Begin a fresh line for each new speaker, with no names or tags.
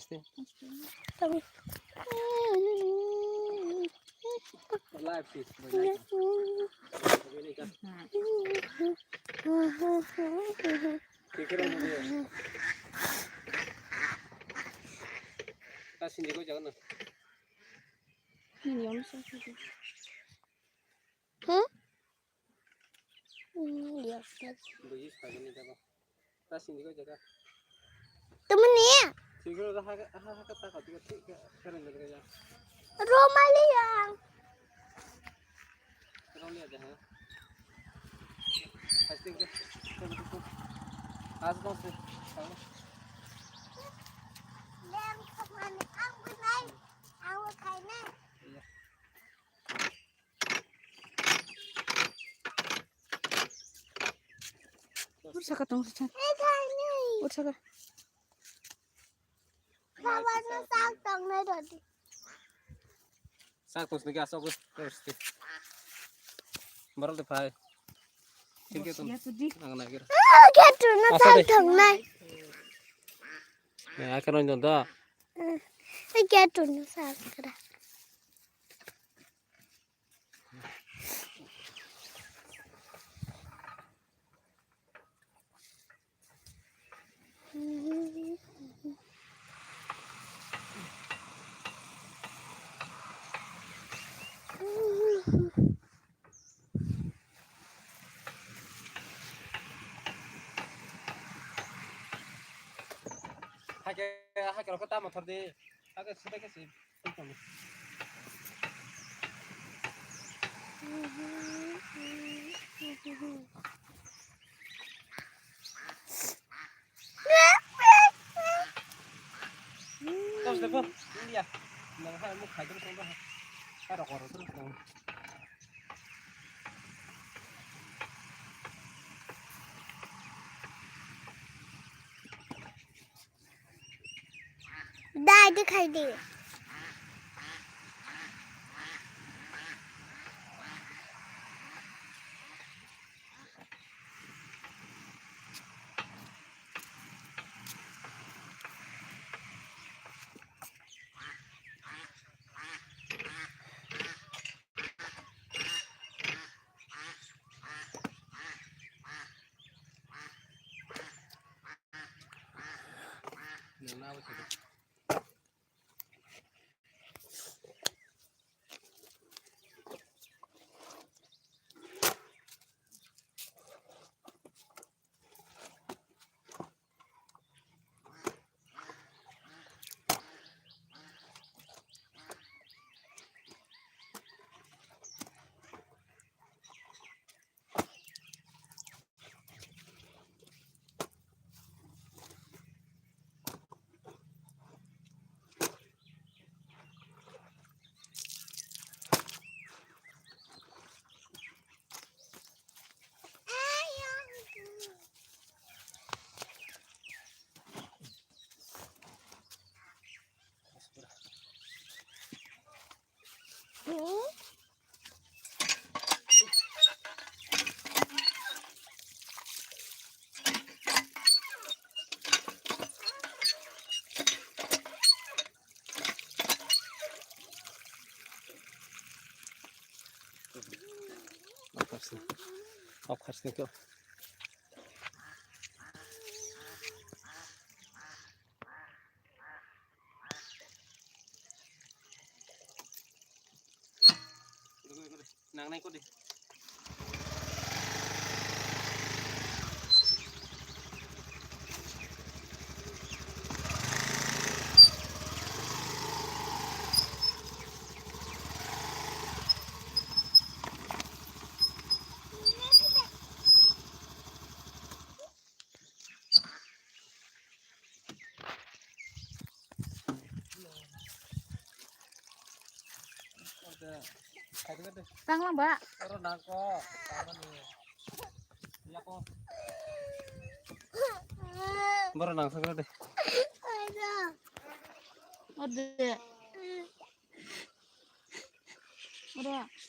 असते
temennya Romali yang đang không ăn ăn bên đây ăn bên thầy nè
Ursa ka tong sa.
cái thầy này
Ursa ka.
sao bạn nó sang tầng này rồi đi
साग पोसने की असं असते बरं ते five खिडकीतून अंगणात गेलं
cái tụi nó
Sao
sang
đây?
tầng này
नाही करून देतो
cái tụi nó sang cái này
Hake लोक ताम थोर दे हाके सुद्धा कसे Terus depan ini ya nang hai mu khai terus nang hai rokok terus nang
đây दिखाई दे
nang nawa sih Opkarsın ki nang naik kok deh
Tang lang ba?
Orang nangko, sama nih. Iya kok. Baru nang segala deh.
ada
Ode. Ode.